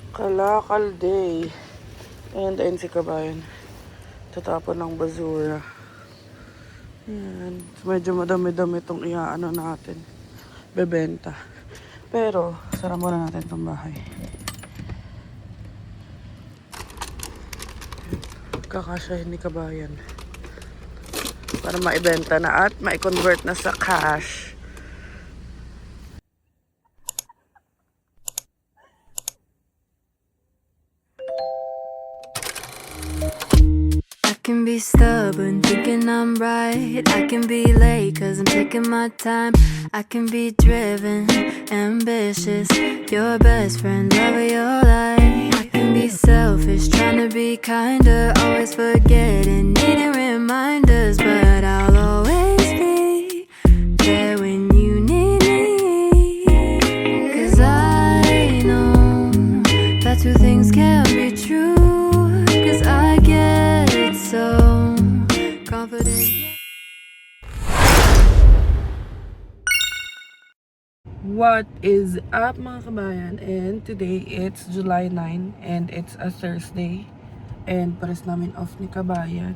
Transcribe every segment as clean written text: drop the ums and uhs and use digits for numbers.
Kalakal day. And ayun si kabayan. Tatapon ng basura. Yan. Medyo madami-dami itong iaano natin. Bebenta. Pero, sara muna natin itong bahay. Kakasyahin ni kabayan. Para maibenta na at mai-convert na sa cash. I can be stubborn, thinking I'm right. I can be late, cause I'm taking my time. I can be driven, ambitious, your best friend, love of your life. I can be selfish, trying to be kinder, always forgetting, needing reminders. But I'll always be there when you need me. Cause I know that two things can't be true. Cause I get so confident. What is up mga kabayan? And today it's July 9 and it's a Thursday. And pares namin off ni kabayan.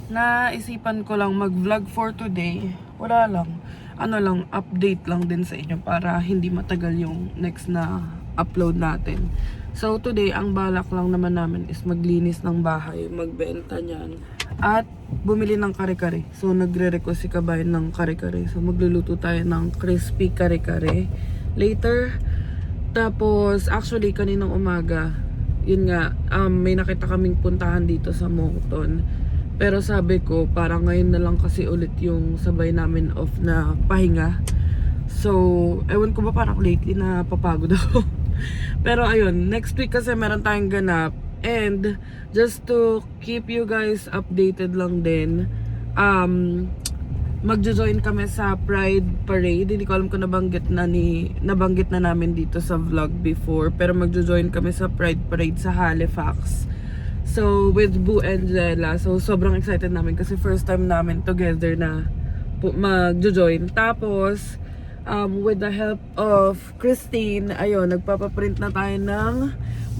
Naisipan ko lang mag-vlog for today. Wala lang. Ano lang, update lang din sa inyo para hindi matagal yung next na upload natin. So today, ang balak lang naman namin is maglinis ng bahay, magbenta niyan, at bumili ng kare-kare. So nagre-request si kabayan ng kare-kare. So magluluto tayo ng crispy kare-kare later. Tapos actually kaninang umaga, yun nga, may nakita kaming puntahan dito sa Moncton. Pero sabi ko, parang ngayon na lang kasi ulit yung sabay namin off na pahinga. So, ewan ko ba, parang lately na papagod ako. Pero ayun, next week kasi meron tayong ganap. And just to keep you guys updated lang din, magjo-join kami sa Pride Parade. Hindi ko alam kung nabanggit na namin dito sa vlog before. Pero magjo-join kami sa Pride Parade sa Halifax. So, with Boo and Jella. So, sobrang excited namin kasi first time namin together na magjo-join. Tapos, with the help of Christine, ayun, nagpapaprint na tayo ng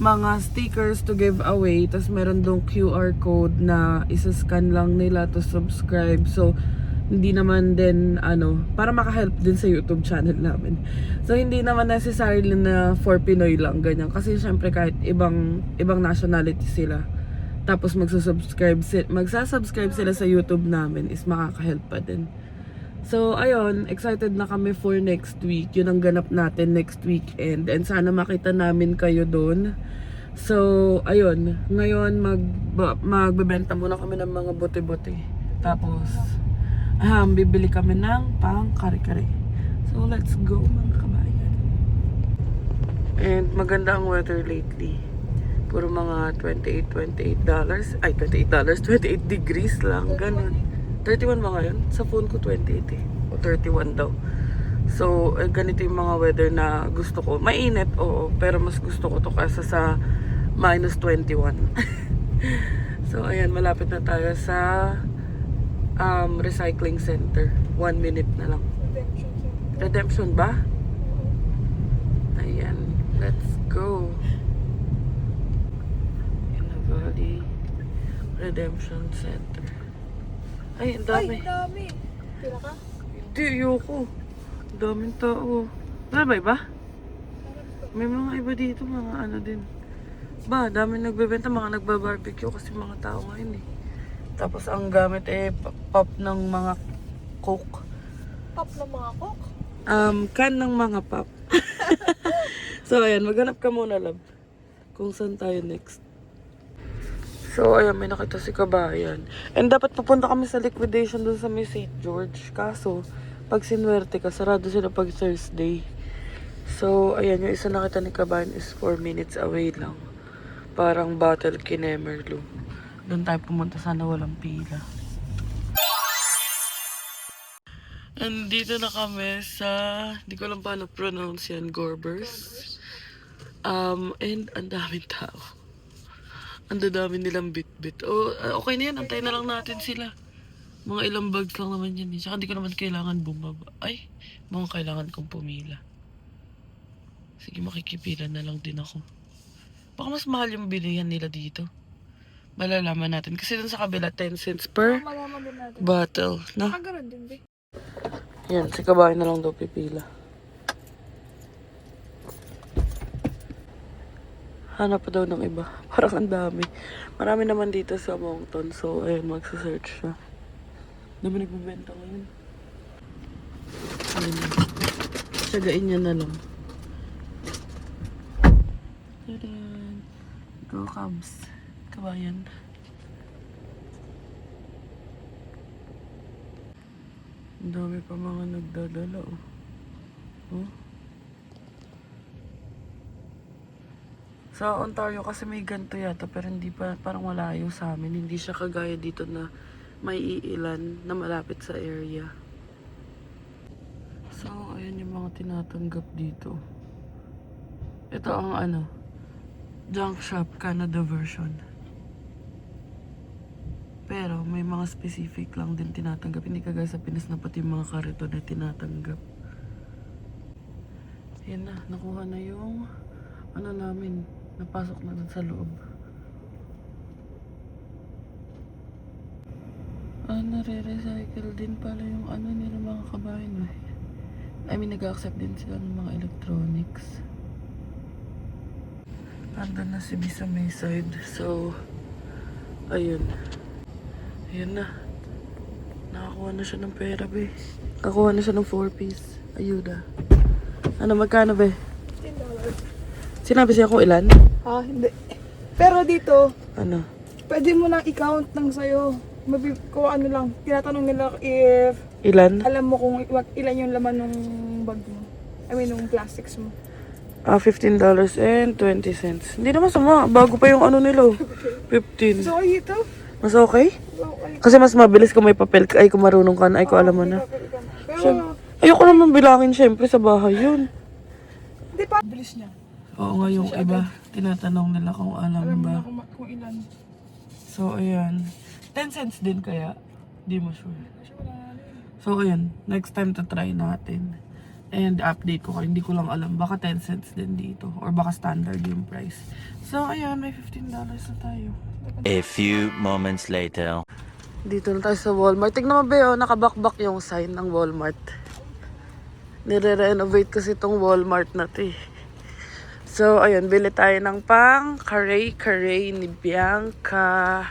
mga stickers to give away. Tapos meron dong QR code na isa-scan lang nila to subscribe. So, hindi naman din, para makahelp din sa YouTube channel namin. So, hindi naman necessarily na for Pinoy lang, ganyan. Kasi syempre kahit ibang nationality sila. Tapos magsasubscribe sila sa YouTube namin is makakahelp pa din. So, ayun, excited na kami for next week. Yun ang ganap natin next weekend. And sana makita namin kayo doon. So, ayun, ngayon magbebenta muna kami ng mga bote-bote. Tapos, bibili kami ng pang kare-kare. So, let's go mga kabayan. And maganda ang weather lately. Puro mga $28 28 degrees lang, ganun. 31 ba ngayon? Sa phone ko 28 eh. O 31 daw. So, ganito yung mga weather na gusto ko. Mainit, oo. Pero mas gusto ko to kaysa sa minus 21. So, ayan. Malapit na tayo sa recycling center. 1 minute na lang. Redemption ba? Ayan. Let's go. In the Valley Redemption Center. Ay, ang dami. Ay, dami. Pila ka? Hindi, ayoko. Ang daming tao. Nalabay ba? May mga iba dito, mga din. Ba, dami nagbebenta, mga nagbabarbecue kasi mga tao ngayon eh. Tapos ang gamit pop ng mga coke. Pop ng mga coke? Can ng mga pop. So, ayan, maghanap ka muna, love. Kung saan tayo next. So, ayan, may nakita si kabayan. And dapat pupunta kami sa liquidation doon sa may St. George. Kaso, pag sinwerte ka, sarado sila pag Thursday. So, ayan, yung isa nakita ni kabayan is 4 minutes away lang. Parang Battle Kinemerlu. Doon tayo pumunta, sana walang pila. And dito na kami sa, hindi ko alam paano pronounce yan, Gorbers. And ang daming tao. Ang dadami nilang bit-bit. Okay na yan. Antay na lang natin sila. Mga ilang bags lang naman yan. Tsaka hindi ko naman kailangan bumaba. Ay, mga kailangan kong pumila. Sige, makikipila na lang din ako. Baka mas mahal yung bilihan nila dito. Malalaman natin. Kasi dun sa kabila, 10 cents per Malaman din natin. bottle. No? Ganun din, be. Yan, si kabahay na lang daw pipila. Hanap pa daw ng iba. Parang ang dami. Marami naman dito sa Moncton. So, ayun, magsa-search siya. Dami nagbibenta ngayon. Ayun. Tsagain niya na lang. Tadaan. Go Cubs. Kabayan. Ang dami pa mga nagdadala, oh. Oh. Sa Ontario kasi may ganito yata pero hindi pa, parang malayo sa amin. Hindi siya kagaya dito na may iilan na malapit sa area. So, ayan yung mga tinatanggap dito. Ito ang ano, junk shop Canada version. Pero may mga specific lang din tinatanggap. Hindi kagaya sa Pinas na pati yung mga karito na tinatanggap. Ayan na, nakuha na yung ano namin. Napasok na dun sa loob. Nare-recycle din pala yung ano nila mga kabayan. I mean, nag-accept din sila ng mga electronics. Andun na si B sa may side. So, ayun. Ayun na. Nakakuha na siya ng pera, be. Nakakuha na siya ng 4-piece. Ayuda. Ano, magkano, be? $10. Sinabi siya kung ilan? Hindi. Pero dito, Ano? pwede mo nang i-count ng sayo. Kung ano lang, tinatanong nila if Ilan? alam mo kung ilan yung laman ng bag mo. I mean, ng plastics mo. $15.20. Hindi naman sama. Bago pa yung ano nila. 15. So, ito? Mas okay? Okay. Kasi mas mabilis kung may papel ka. Ay, kung marunong ka na. Ay, kung alam mo na. Pero, Ayoko naman bilangin syempre sa bahay yun. hindi pa. Bilis niya. Oo nga yung iba. Tinatanong nila kung alam Alam mo ba. na kung ilan. So, ayan. 10 cents din kaya. Di mo sure. So, ayan. Next time to try natin. And update ko. Hindi ko lang alam. Baka 10 cents din dito. Or baka standard yung price. So, ayan. May $15 na tayo. A few moments later. Dito na tayo sa Walmart. Tignan mo ba yun? Nakabakbak yung sign ng Walmart. Nire-renovate kasi itong Walmart na to eh. So, ayun. Bili tayo ng pang Karay ni Bianca.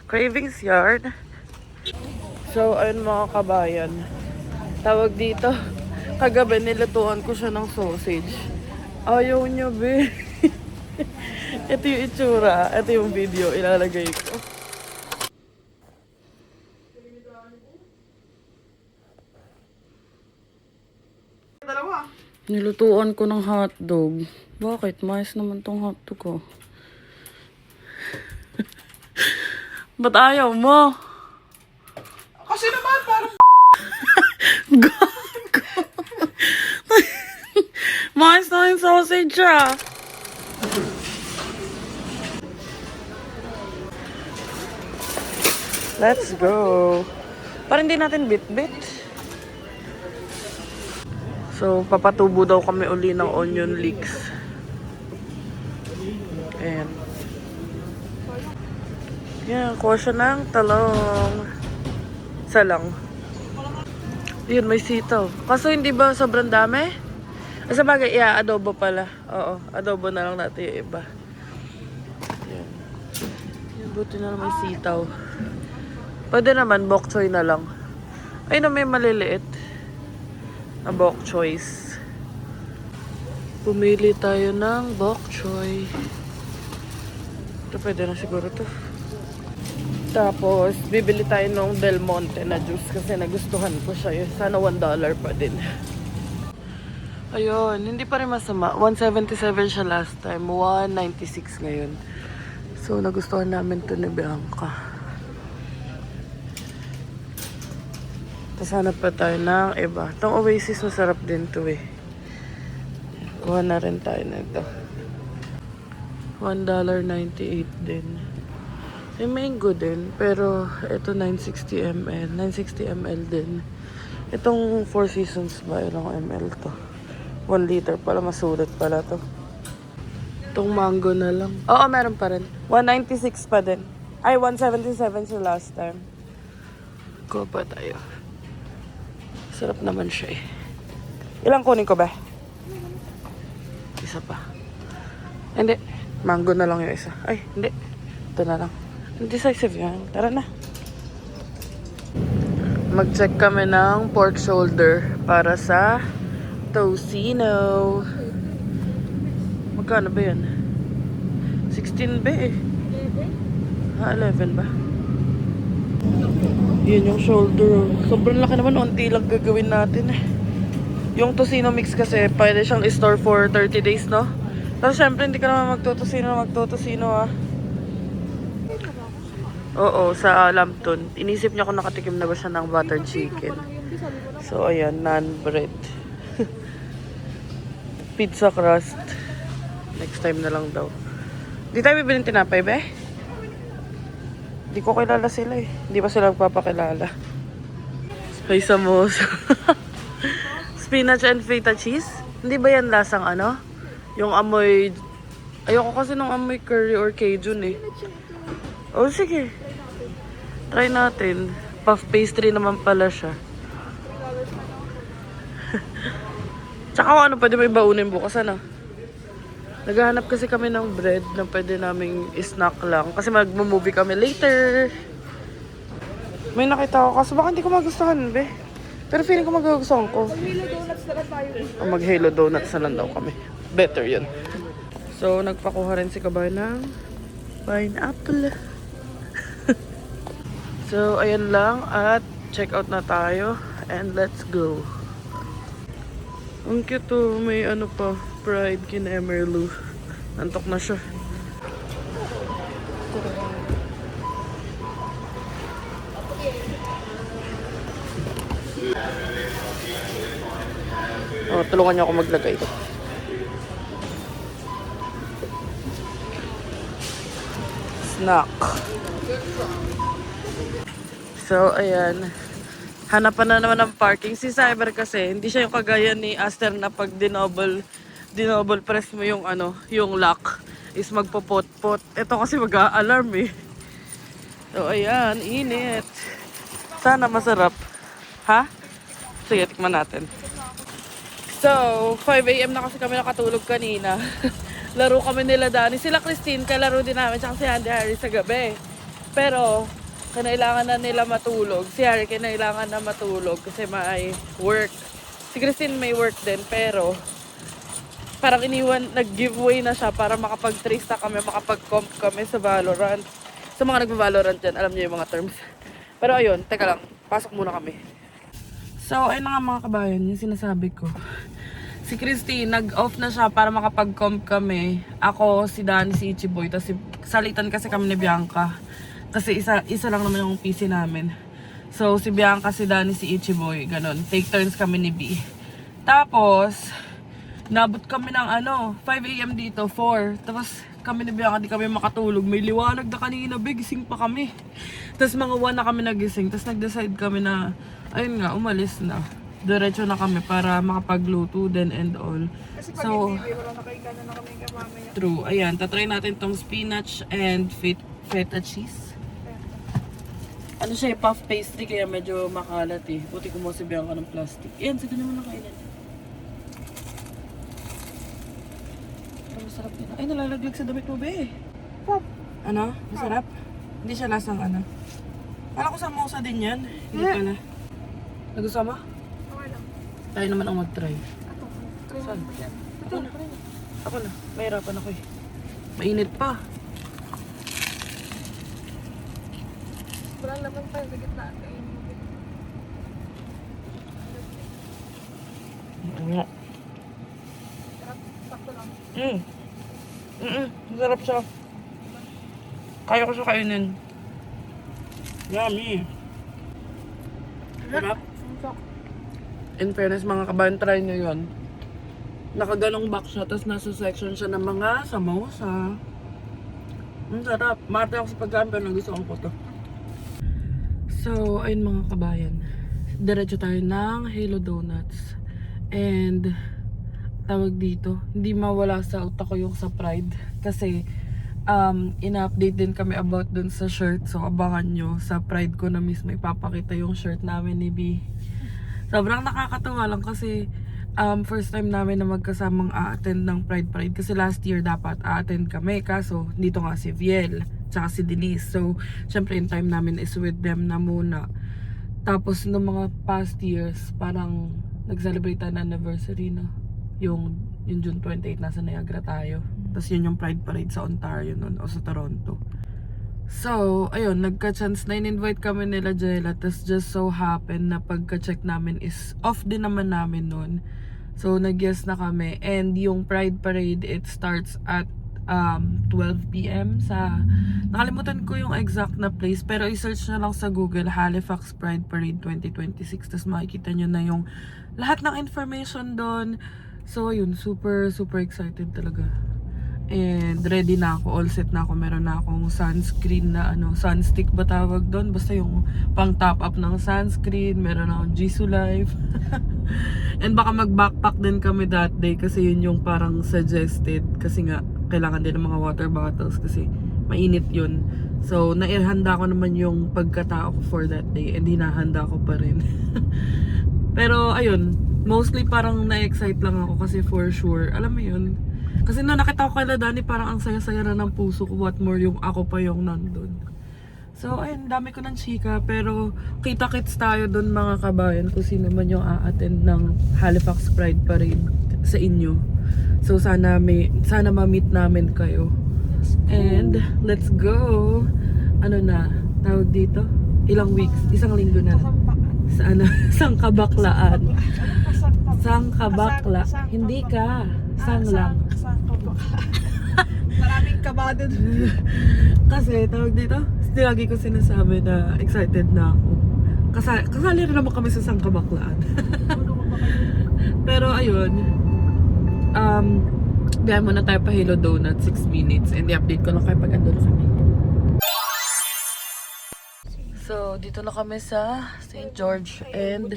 Cravings Yard. So, ayun mga kabayan. Tawag dito. Kagabi nilutuan ko siya ng sausage. Ayaw niya, be. Ito yung itsura. Ito yung video. Ilalagay ko. Nilutuan ko ng hotdog. Bakit? Mais naman tong hotdog ko. Ba't ayaw mo? Kasi naman, parang Gago. Mais na yung sausage ah. Let's go. Parang hindi natin bit-bit. So, papatubo daw kami uli ng onion leeks. Ayan. Yan, kuha siya ng talong. Isa lang. Yun, may sitaw. Kaso hindi ba sobrang dami? Sa bagay, adobo pala. Oo, adobo na lang natin yung iba. Yan. Yan, buti na lang may sitaw. Pwede naman, bok choy na lang. Ay na, may maliliit na bok choys. Pumili tayo ng bok choy. Ito, pwede na siguro to. Tapos, bibili tayo ng Del Monte na juice kasi nagustuhan ko siya. Sana $1 pa din. Ayun, hindi pa rin masama. 177 siya last time. 196 ngayon. So, nagustuhan namin to ni Bianca. Tapos hanap pa tayo ng iba. Itong Oasis, masarap din to eh. Kuha na rin tayo na ito. $1.98 din. May mango din, pero ito 960 ml. 960 ml din. Itong Four Seasons ba? Ilang ml to? 1 liter pala, masulit pala to. Itong mango na lang. Oo, meron pa rin. 196 pa din. Ay, 177 sa last time. Go pa tayo. Sarap naman siya eh. Ilang kunin ko ba? Isa pa. Hindi. Mango na lang yung isa. Ay, hindi. Ito na lang. Indecisive yan. Tara na. Mag-check kami ng pork shoulder para sa tocino. Magkano ba yan? 16 ba eh? 11 ba? Yun yung shoulder. Sobrang laki naman. Unti lang gagawin natin eh. Yung tocino mix kasi pwede siyang i-store for 30 days, no? Pero syempre hindi ka naman magtutocino ah. Oo, sa Lambton. Inisip niya kung nakatikim na ba siya ng butter chicken. So ayan, naan bread. Pizza crust. Next time na lang daw. Di tayo bibiling tinapay, be? Di ko kilala sila eh. Di ba sila magpapakilala? May samosa. Spinach and feta cheese? Hindi ba yan lasang ano? Yung amoy... Ayoko kasi nung amoy curry or Cajun eh. Oh, sige. Try natin. Puff pastry naman pala siya. Tsaka kung ano, pwede ba ibaunin bukas, ano? Naghahanap kasi kami ng bread na pwede naming snack lang. Kasi mag-movie kami later. May nakita ko kasi baka hindi ko magustuhan, be. Pero feeling ko magugustuhan ko. Mag-Halo Donuts na lang tayo. Mag-Halo Donuts na lang daw kami. Better yun. So, nagpakuha rin si Kabay ng pineapple. So, ayan lang. At check out na tayo. And let's go. Ang cute to. May ano pa. Pride kina Emerlu. Antok na siya. Oh, tulungan niyo ako maglagay. Snack. So, ayan. Hanapan na naman ng parking. Si Cyber kasi, hindi siya yung kagaya ni Aster na pag dinoble press mo yung ano, yung lock is magpopot-pot. Ito kasi mag-a-alarm eh. So, ayan. Init. Sana masarap. Ha? Sige, tikman natin. So, 5 AM na kasi kami nakatulog kanina. Laro kami nila Dani. Sila Christine, kalaro din namin. Tsaka si Andy Harry sa gabi. Pero, kinailangan na nila matulog. Si Harry kinailangan na matulog kasi may work. Si Christine may work din. Pero, parang iniwan, nag-giveaway na siya para makapag-trace na kami, makapag-comp kami sa Valorant. Sa mga nagpa-Valorant dyan, alam niyo yung mga terms. Pero ayun, teka lang. Pasok muna kami. So, ayun na nga mga kabayan, yung sinasabi ko. Si Christine, nag-off na siya para makapag-comp kami. Ako, si Danny, si Ichiboy. Tapos salitan kasi kami ni Bianca. Kasi isa lang naman yung PC namin. So, si Bianca, si Danny, si Ichiboy. Ganon. Take turns kami ni B. Tapos, nabot kami ng 5 AM dito, 4. Tapos, kami ni Bianca, di kami makatulog. May liwanag na kanina, gising pa kami. Tapos, mga 1 na kami nagising. Tapos, nag-decide kami na, ayun nga, umalis na. Diretso na kami para makapagluto din and all. Kasi pag So, hindi, wala nakikana na kami mamaya. true. Ayan, tatry natin tong spinach and feta cheese. Ano siya, puff pastry kaya medyo makalat eh. Buti kumuha si Bianca ng plastic. Ayan, sige naman na kainin. Pero masarap din. Ay, nalalaglag sa damit mo, be. Pop. Ano? Masarap? Hindi siya lasang ano. Kala ko samosa din yan. Hindi pala. Nagustuhan mo? Okay lang. Tayo naman ang mag-try. Ito. Try Saan? mo yan. Ako na. Ako na. Mahirapan ako eh. Mainit pa. Wala naman tayo sa gitna. Nga. Sarap. Sakto lang. Masarap siya. Kaya ko siya kainin. Yummy. Sarap. In fairness, mga kabayan, try nyo yun. Nakaganong back siya, tapos nasa section siya ng mga samosa. Ang sarap. Marte ako sa pagkain, pero nagustuhan ko to. So, ayun mga kabayan. Diretso tayo ng Halo Donuts. And, tawag dito, hindi mawala sa utak ko yung sa Pride. Kasi, ina-update din kami about dun sa shirt. So, abangan nyo. Sa Pride ko na mismo ipapakita yung shirt namin ni B. Sobrang nakakatawa lang kasi first time namin na magkasamang a-attend ng Pride. Kasi last year dapat a-attend kami. Kaso, dito nga si Viel, tsaka si Denise. So, syempre yung time namin is with them na muna. Tapos, noong mga past years, parang nag-celebrate tayo ng anniversary na. Yung June 28, nasa Niagara tayo. Tapos yun yung Pride Parade sa Ontario nun, o sa Toronto. So, ayun, nagka-chance na in-invite kami nila Jella. Tapos just so happen na pagka-check namin is off din naman namin nun. So, nag-yes na kami. And yung Pride Parade, it starts at 12 p.m. sa... Nakalimutan ko yung exact na place. Pero i-search na lang sa Google, Halifax Pride Parade 2026. Tapos makikita nyo na yung lahat ng information doon. So, ayun, super excited talaga. And ready na ako, all set na ako. Meron na akong sunscreen na sunstick ba tawag doon? Basta yung pang top up ng sunscreen. Meron akong Jisoo Life. And baka mag-backpack din kami that day kasi yun yung parang suggested. Kasi nga, kailangan din ng mga water bottles kasi mainit yun. So, naihanda ko naman yung pagkatao ko for that day. And hinahanda ko pa rin. Pero, ayun, mostly parang na-excite lang ako kasi for sure, alam mo yun, kasi nung nakita ko kay Dani parang ang saya-saya na ng puso ko, what more yung ako pa yung nandun. So ayun, dami ko ng chika, pero kita-kits tayo dun mga kabayan kung sino man yung a-attend ng Halifax Pride Parade sa inyo. So sana ma-meet namin kayo. And let's go. Ano na, tawag dito? Ilang weeks? Isang linggo na. Sangkabaklaan. Sangkabakla. Hindi ka. Sang lang. Maraming kabado doon. Kasi tawag dito, lagi ko sinasabi na excited na ako. Kasali rin naman kami sa sangkabaklaan. Pero ayun, biyahe muna tayo pa Halo Donut, 6 minutes. And i-update ko lang kayo pag ando na kami. So, dito na kami sa St. George and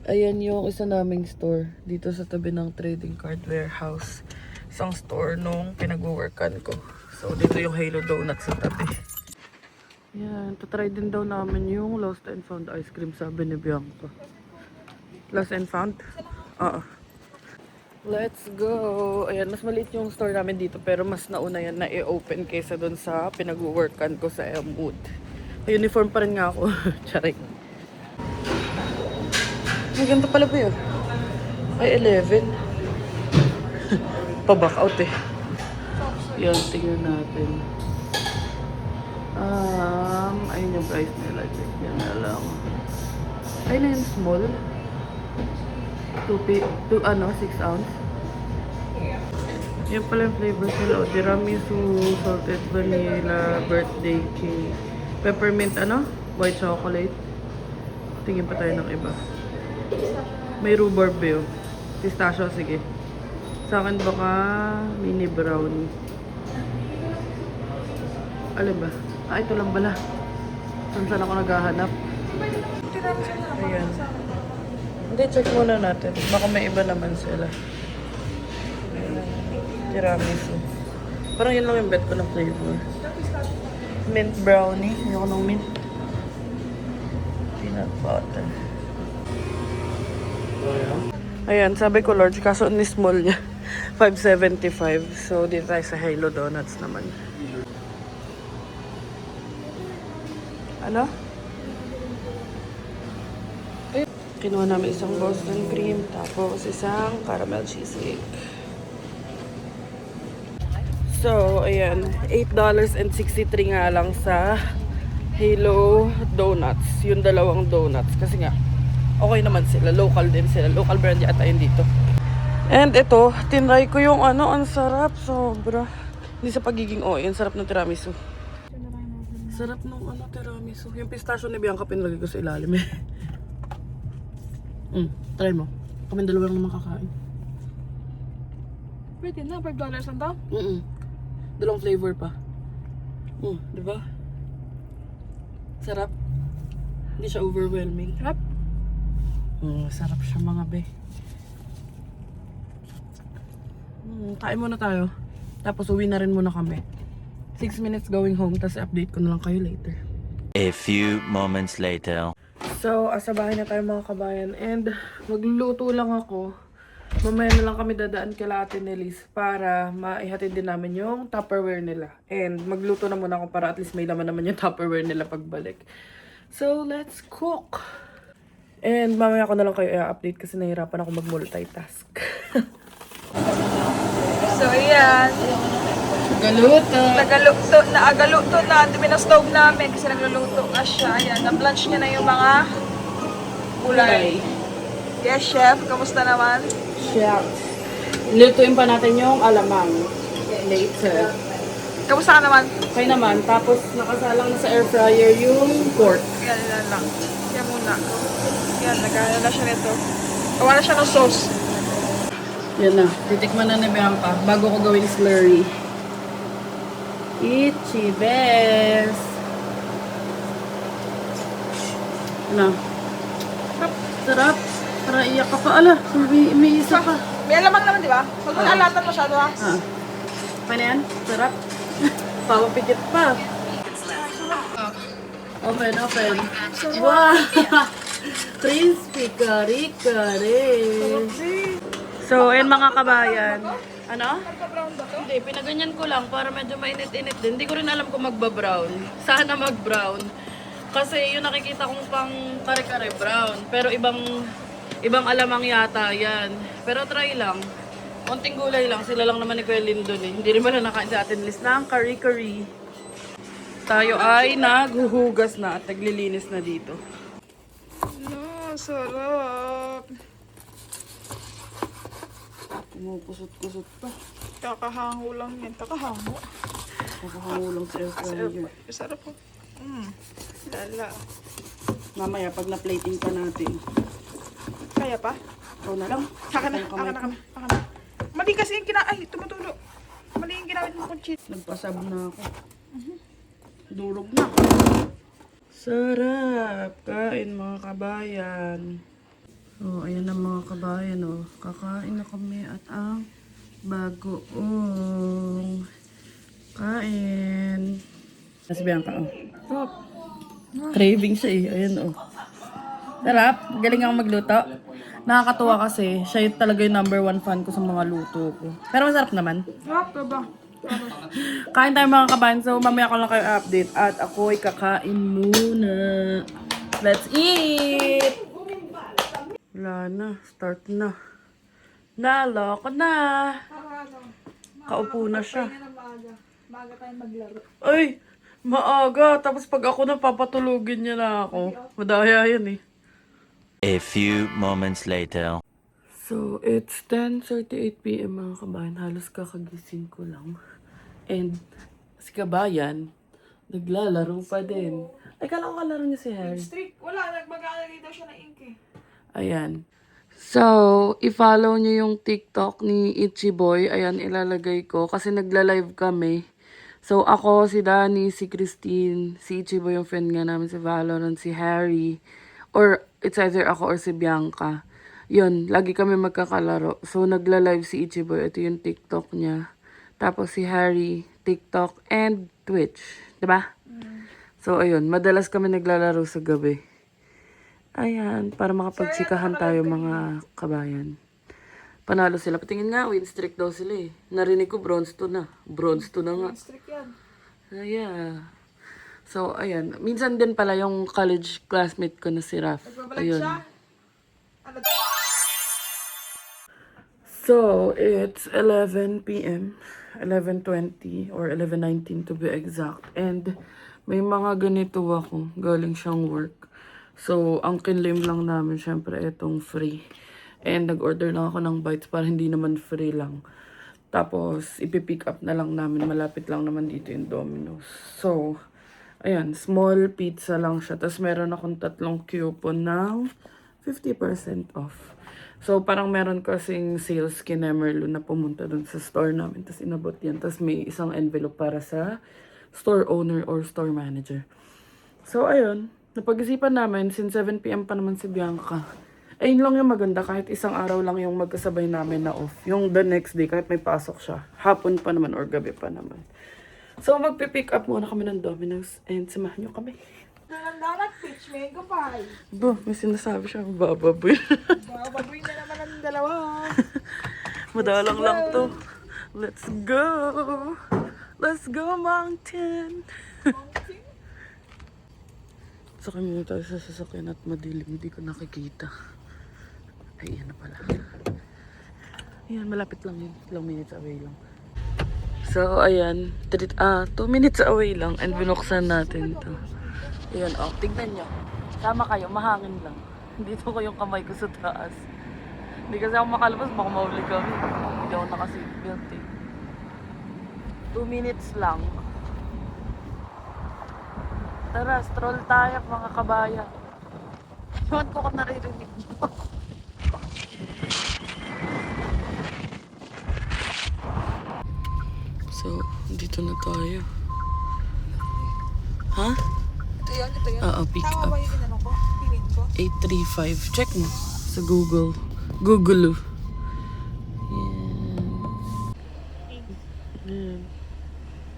ayan yung isa naming store dito sa tabi ng Trading Card Warehouse. Isang store nung pinag-workan ko. So, dito yung Halo Donut sa tabi. Yan, tatry din daw namin yung Lost and Found ice cream, sabi ni Bianca. Lost and Found? Oo. Let's go! Ayan, mas maliit yung store namin dito pero mas nauna yan na i-open kaysa dun sa pinag-workan ko sa Elmwood. Uniform pa rin nga ako. Charing. May ganito pala ba yun? Ay, 11. Pa-back out eh. Yan, tingnan natin. Ayun yung price nila. Check yan na lang. Ayun na yung small. 6 ounce. Yan pala yung flavors nila. Tiramisu, salted vanilla, birthday cake. Peppermint white chocolate. Tingin pa tayo ng iba. May rhubarb yun. Pistachio, sige. Sa akin baka mini brownie. Alin ba? Ito lang pala. Saan ako naghahanap? Ayan. Hindi, check muna natin. Baka may iba naman sila. Ayan. Tiramisu. Parang yun lang yung bet ko ng flavor. Mint brownie. Ayoko ng mint. Peanut butter. Ayan, sabi ko large. Kaso ni small niya. $5.75. So, dito tayo sa Halo Donuts naman. Ano? Ayun. Kinuha namin isang Boston cream. Tapos isang caramel cheesecake. So, ayan, $8.63 nga lang sa Halo Donuts. Yung dalawang donuts. Kasi nga, okay naman sila. Local din sila. Local brand yata yun dito. And ito, tinry ko yung ang sarap. Sobra. Hindi sa pagiging ang sarap ng tiramisu. Sarap ng tiramisu. Yung pistachio ni Bianca pinalagay ko sa ilalim eh. Try mo. Kami dalawa lang naman kakain. Pwede na, $5 ang daw? Dalawang flavor pa. Di ba? Sarap. Hindi siya overwhelming. Sarap? Sarap siya mga be. Kain muna tayo. Tapos uwi na rin muna kami. 6 minutes going home, tapos update ko na lang kayo later. A few moments later. So, asa bahay na tayo mga kabayan. And magluluto lang ako. Mamaya na lang kami dadaan kila Ate Nelis para maihatid din namin yung Tupperware nila. And magluto na muna ako para at least may laman naman yung Tupperware nila pagbalik. So, let's cook! And mamaya ko na lang kayo i-update kasi nahihirapan ako mag-multitask. So, ayan. Galuto! Naagaluto na. Ang dumi ng stove namin kasi nagluluto nga siya. Ayan, na-blanch niya na yung mga gulay. Yes, chef. Kamusta naman? Chef. Lutuin pa natin yung alamang. Later. Kamusta ka naman? Okay naman. Tapos nakasalang na sa air fryer yung pork. Yan lang. Yan muna. Yan, nagana na siya nito. Gawa na siya ng sauce. Yan na. Titikman na ni Bianca bago ko gawing slurry. Itchy best. Ano? Sarap. Para iyak ka pa. Ala, may isa pa. May alamang naman, di ba? Huwag mo alatan masyado, ha? Ah. Paano yan? Sarap. Pawapikit pa. Open. Wow! Crispy kare-kare. So, ayun mga kabayan. Ano? Hindi, pinaganyan ko lang para medyo mainit-init din. Hindi ko rin alam kung magba-brown. Sana mag-brown. Kasi yung nakikita kong pang kare-kare brown. Pero ibang alamang yata yan. Pero try lang. Konting gulay lang. Sila lang naman ni Kuya Lindon eh. Hindi rin pala nakain sa atin list ng kare-kare. Tayo ay naghuhugas na at naglilinis na dito. No, sarap. Pumukusot-kusot pa. Kakahango lang yan. Kakahango. Nakahangulang sa air fryer. Sarap po. Lala. Mamaya pag na-plating pa natin. Kaya pa? Ikaw na lang. Akin na. Ang kamay ko. Akin na. Mali kasi yung Ay, tumutulo. Mali yung ginamit mo kong cheese. Nagpasab na ako. Durog na. Sarap. Kain mga kabayan. Oh, ayan na mga kabayan. Oh. Kakain na kami at ang bagoong kain. Nasabihan ka, oh. Sarap. Craving siya eh. Ayan, oh. Sarap. Galing ako magluto. Nakakatuwa kasi siya yung talaga yung #1 fan ko sa mga luto ko. Pero masarap naman. Sarap ka ba? Kain tayo mga kabayan. So, mamaya ko lang kayo update. At ako'y kakain muna. Let's eat! Wala na. Start na. Naloko na. Kaupo na siya. Maaga tayo maglaro. Ay! Maaga. Tapos pag ako na, papatulugin niya na ako. Madaya yan eh. A few moments later. So, it's 10:38 p.m. mga kabayan. Halos kakagising ko lang. And, si kabayan, naglalaro pa din. Ay, kala ko kalaro niya si Harry. Strict. Wala. Mag-aalagay daw siya ng ink eh. Ayan. So, i-follow niyo yung TikTok ni Itchy Boy. Ayan, ilalagay ko. Kasi nagla-live kami. So, ako, si Danny, si Christine, si Itchy Boy, yung friend nga namin, si Valorant, si Harry. Or, it's either ako or si Bianca. Yun, lagi kami magkakalaro. So, nagla-live si Itchy Boy. Ito yung TikTok niya. Tapos si Harry, TikTok, and Twitch. Diba? So, ayun. Madalas kami naglalaro sa gabi. Ayan, para makapagtsikahan tayo mga kabayan. Panalo sila. Patingin nga, win streak daw sila eh. Narinig ko bronze 2 na. Bronze 2 na nga. Strict yan. Yeah. So, ayan. Minsan din pala yung college classmate ko na si Raf. Nagbabalag Ayun. siya. So, it's 11 p.m. 11:20 or 11:19 to be exact. And may mga ganito ako. Galing siyang work. So, ang kinlim lang namin, syempre, itong free. And nag-order lang ako ng bites para hindi naman free lang. Tapos, ipipick up na lang namin. Malapit lang naman dito yung Domino's. So, ayan, small pizza lang siya. Tapos, meron akong 3 coupon ng 50% off. So, parang meron kasing sales kina Merlo na pumunta dun sa store namin. Tapos, inabot yan. Tapos, may isang envelope para sa store owner or store manager. So, ayun. Napag-isipan namin, since 7 p.m. pa naman si Bianca. Ayun lang yung maganda, kahit isang araw lang yung magkasabay namin na off. Yung the next day, kahit may pasok siya. Hapon pa naman or gabi pa naman. So, magpipick up muna kami ng Domino's and samahan nyo kami. Dalat, pitch, mega pie. Bo, may sinasabi siya, bababoy. Bababoy na naman ang dalawa. Madalang lang to. Let's go! Let's go, mountain! Sakay muna tayo sa sasakyan at madilim. Hindi ko nakikita. Ay, yan na pala. Ayan, malapit lang yun. Ilang minutes away lang. So, ayan. 2 minutes away lang. And binuksan natin to. Ayan, oh. Tignan nyo. Sama kayo. Mahangin lang. Dito ko yung kamay ko sa taas. Hindi kasi ako makalabas. Baka mauli kami. Hindi ako naka-seatbelt eh. 2 minutes lang. Tara, stroll tayo mga kabayan. Ewan ko kung naririnig mo. So, dito na tayo. Ha? Ito yun. Oo, pick Tama up. ba yung ginano ko? Pilit ko? 835. Check mo sa Google. Google. Yan.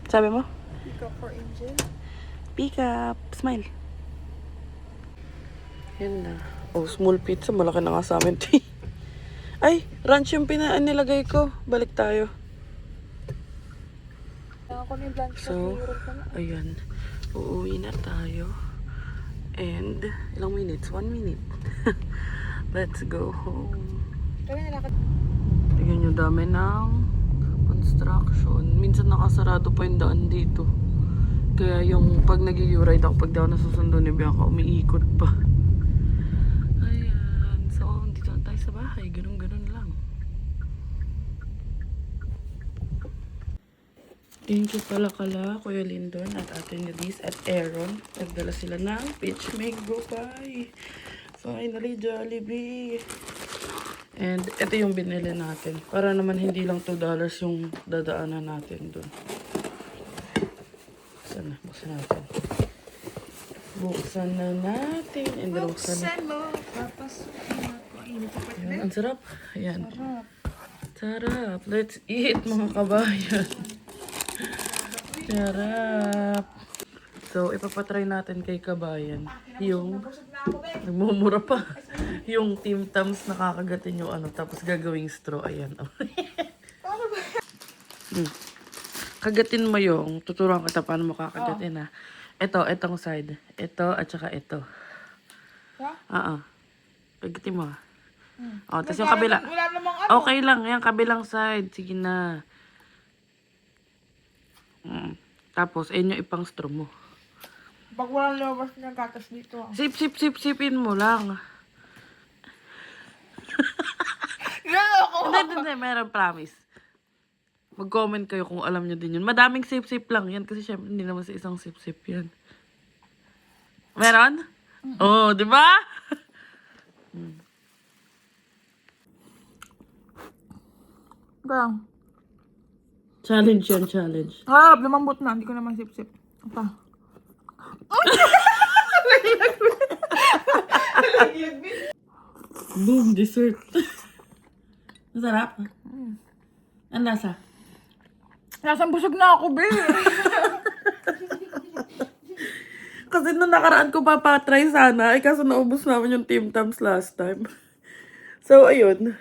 Sabi mo? Pick up for Angel. Pick up. Smile. Yan na. Oh, small pizza. Malaki na nga sa amin. Ay, ranch yung nilagay ko. Balik tayo. Ako na yung blanch So, ayan. Uuwi na tayo. And, ilang minutes? 1 minute. Let's go home. Kaya nalakad. Tingnan nyo, dami ng construction. Minsan nakasarado pa yung daan dito. Kaya yung pag nag-i-ride ako, pag daw nasusundo ni Bianca, umiikot pa. Ayan. So, dito na tayo sa bahay. Ganun-ganun lang. Thank you pala Kuya Lindon at Ate Nidis at Aaron. Nagdala sila ng peach mango pie. Finally, Jollibee. And ito yung binili natin. Para naman hindi lang $2 yung dadaanan natin dun. Buksan natin. Buksan na natin. And buksan na. mo. Papasukin ako. Init pa Ayan, ang sarap. Ayan. Sarap. Let's eat mga kabayan. Sarap. So, ipapatry natin kay kabayan. Yung, nagmumura pa. Yung Tim Tams nakakagatin yung ano, tapos gagawing straw. Ayan. Oh. Kagatin mo yung, tuturuan kita paano mo kakagatin ha. Itong side. Ito at saka ito. Kagatin mo. Oh, tapos yung kabila. Wala namang ano. Okay lang, yung kabilang side. Sige na. Tapos, ayun yung ipang straw mo. Pag walang lumabas ng gatas dito. Sipin mo lang. Hindi, meron promise. Mag-comment kayo kung alam nyo din yun. Madaming sip lang yan kasi syempre hindi naman sa isang sip yan. Meron? Oo, di ba? Bang. Challenge yan, challenge. Lumambot na. Hindi ko naman sip-sip. Apa. Boom, dessert. Masarap. Ang lasa? Nasaan busog na ako, be. Kasi nung nakaraan ko papatry sana, kaso naubos namin yung Tim Tams last time. So, ayun.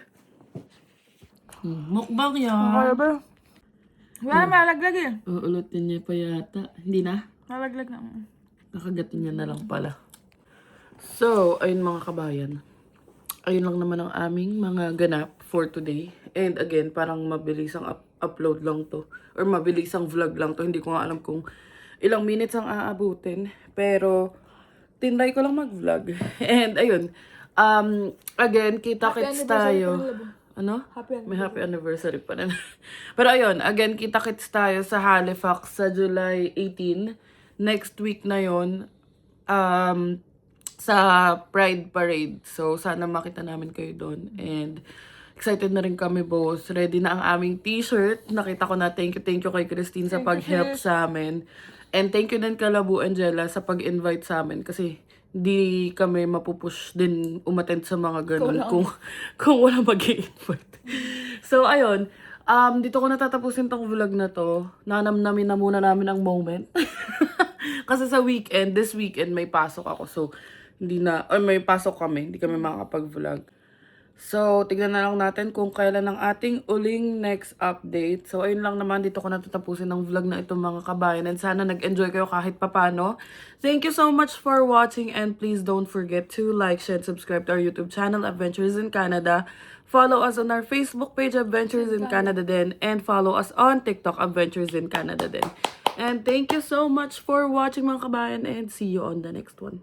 Mukbang yan. be. Wala na, malaglag eh. Uulutin niya pa yata. Hindi na? Malaglag na. Nakagatin niya na lang pala. So, ayun mga kabayan. Ayun lang naman ang aming mga ganap for today. And again, parang mabilisang upload lang to. Or mabilisang vlog lang to. Hindi ko nga alam kung ilang minutes ang aabutin. Pero, tinry ko lang mag-vlog. And ayun. Again, kita-kits tayo. Ano? May happy anniversary pa rin. Pero ayun, again, kita-kits tayo sa Halifax sa July 18. Next week na yon sa Pride Parade. So, sana makita namin kayo doon. And excited na rin kami, boss. Ready na ang aming t-shirt. Nakita ko na. Thank you kay Christine sa pag-help sa amin. And thank you din kay Labu Angela sa pag-invite sa amin. Kasi Di kami mapupush din umattend sa mga ganun kung wala mag-i-invite. So, ayun. Dito ko natatapusin tong vlog na to. Nanamnamin na muna namin ang moment. Kasi sa weekend, this weekend, may pasok ako. So, may pasok kami. Hindi kami makakapag-vlog. So, tignan na lang natin kung kailan ang ating uling next update. So, ayun lang naman. Dito ko natatapusin ang vlog na ito mga kabayan. And sana nag-enjoy kayo kahit papano. Thank you so much for watching. And please don't forget to like, share, and subscribe to our YouTube channel, Adventures in Canada. Follow us on our Facebook page, Adventures in Canada din. And follow us on TikTok, Adventures in Canada din. And thank you so much for watching mga kabayan. And see you on the next one.